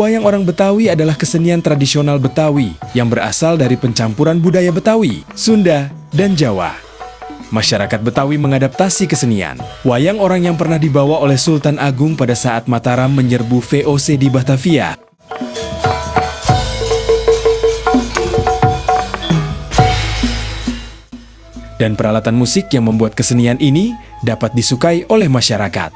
Wayang orang Betawi adalah kesenian tradisional Betawi yang berasal dari pencampuran budaya Betawi, Sunda, dan Jawa. Masyarakat Betawi mengadaptasi kesenian. Wayang orang yang pernah dibawa oleh Sultan Agung pada saat Mataram menyerbu VOC di Batavia. Dan peralatan musik yang membuat kesenian ini dapat disukai oleh masyarakat.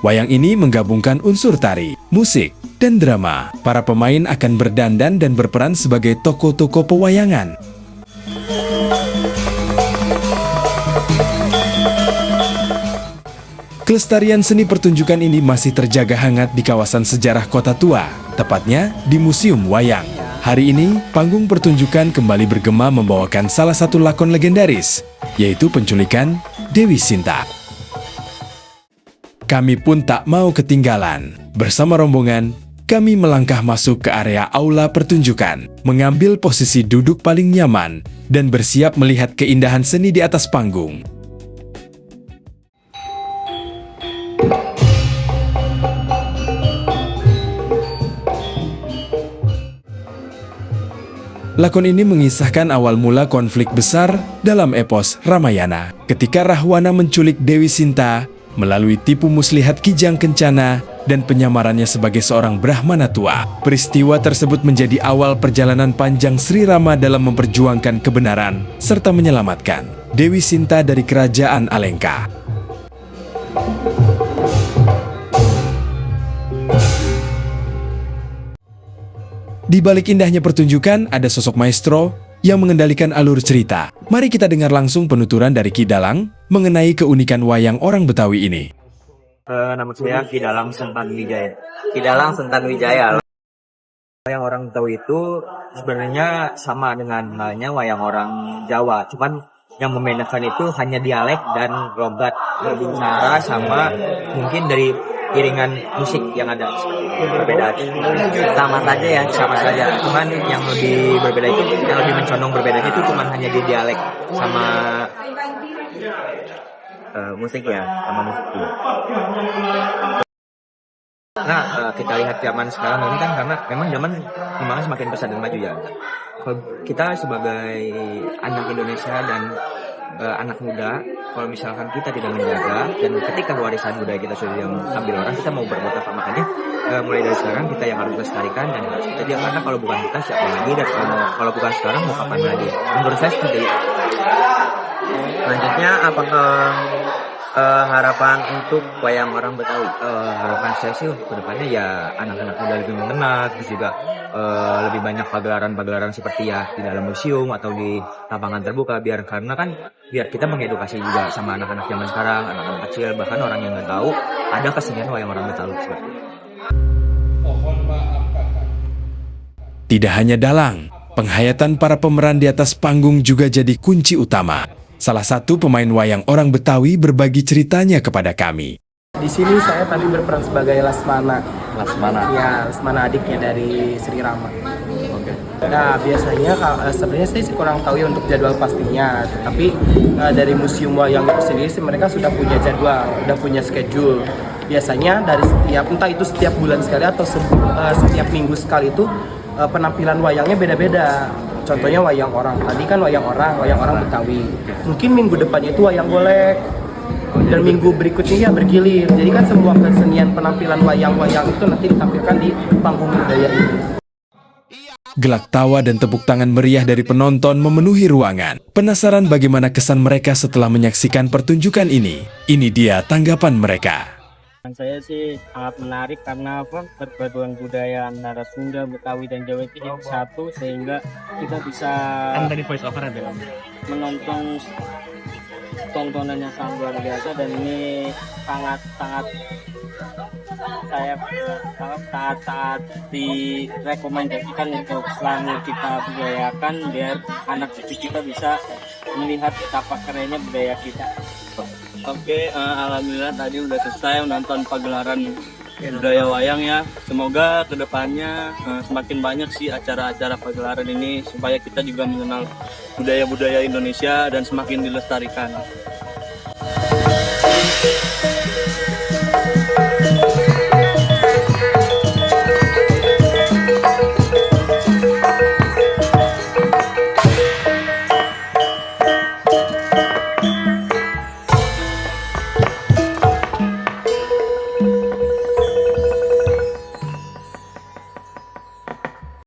Wayang ini menggabungkan unsur tari, musik, dan drama. Para pemain akan berdandan dan berperan sebagai tokoh-tokoh pewayangan. Kelestarian seni pertunjukan ini masih terjaga hangat di kawasan sejarah Kota Tua, tepatnya di Museum Wayang. Hari ini, panggung pertunjukan kembali bergema membawakan salah satu lakon legendaris, yaitu penculikan Dewi Sinta. Kami pun tak mau ketinggalan. Bersama rombongan, kami melangkah masuk ke area aula pertunjukan, mengambil posisi duduk paling nyaman, dan bersiap melihat keindahan seni di atas panggung. Lakon ini mengisahkan awal mula konflik besar dalam epos Ramayana, ketika Rahwana menculik Dewi Sinta melalui tipu muslihat Kijang Kencana dan penyamarannya sebagai seorang Brahmana tua. Peristiwa tersebut menjadi awal perjalanan panjang Sri Rama dalam memperjuangkan kebenaran serta menyelamatkan Dewi Sinta dari kerajaan Alengka. Di balik indahnya pertunjukan, ada sosok maestro yang mengendalikan alur cerita. Mari kita dengar langsung penuturan dari Ki Dalang mengenai keunikan wayang orang Betawi ini. Nama saya Ki Dalang Sentan Wijaya. Ki Dalang Sentan Wijaya. Wayang orang Betawi itu sebenarnya sama dengan halnya wayang orang Jawa, cuman yang membedakan itu hanya dialek dan logat cara sama mungkin dari iringan musik yang ada perbedaan. Sama saja ya, sama saja. Cuman yang lebih berbeda itu, yang lebih mencondong berbedanya itu cuman hanya di dialek sama musik ya, sama musik. Nah, kita lihat zaman sekarang ini kan karena memang zaman memang semakin pesat dan maju ya. Kita sebagai anak Indonesia dan anak muda, kalau misalkan kita tidak menjaga dan ketika warisan budaya kita sudah diambil orang, kita mau berbuat apa? Makanya mulai dari sekarang kita yang harus lestarikan dan harus kita jaga, karena kalau bukan kita siapa lagi, dan kalau bukan sekarang mau kapan lagi? Menurut saya seperti itu. Selanjutnya apakah harapan untuk wayang orang Betawi? Harapan saya sih ke depannya ya anak-anak muda lebih mengenal, terus juga lebih banyak pagelaran-pagelaran seperti ya di dalam museum atau di lapangan terbuka, biar kita mengedukasi juga sama anak-anak zaman sekarang, anak-anak kecil, bahkan orang yang nggak tahu ada kesenian wayang orang Betawi seperti itu. Tidak hanya dalang, penghayatan para pemeran di atas panggung juga jadi kunci utama. Salah satu pemain wayang orang Betawi berbagi ceritanya kepada kami. Di sini saya tadi berperan sebagai Lasmana. Lasmana. Ya, Lasmana adiknya dari Sri Rama. Oke. Nah, biasanya sebenarnya saya sih kurang tahu ya untuk jadwal pastinya. Tapi dari Museum Wayang itu sendiri sih mereka sudah punya jadwal, sudah punya schedule. Biasanya dari entah itu setiap bulan sekali atau setiap minggu sekali itu penampilan wayangnya beda-beda. Contohnya wayang orang, tadi kan wayang orang Betawi. Mungkin minggu depannya itu wayang golek, dan minggu berikutnya ya bergilir. Jadi kan semua kesenian penampilan wayang-wayang itu nanti ditampilkan di panggung budaya ini. Gelak tawa dan tepuk tangan meriah dari penonton memenuhi ruangan. Penasaran bagaimana kesan mereka setelah menyaksikan pertunjukan ini? Ini dia tanggapan mereka. Saya sih sangat menarik karena perpaduan budaya antara Sunda, Betawi, dan Jawa itu satu, sehingga kita bisa menonton tontonan yang sangat luar biasa, dan ini sangat direkomendasikan untuk selalu kita budayakan biar anak cucu kita bisa melihat betapa kerennya budaya kita. Oke, alhamdulillah tadi udah selesai menonton pagelaran budaya wayang ya. Semoga kedepannya semakin banyak sih acara-acara pagelaran ini supaya kita juga mengenal budaya-budaya Indonesia dan semakin dilestarikan. Bye.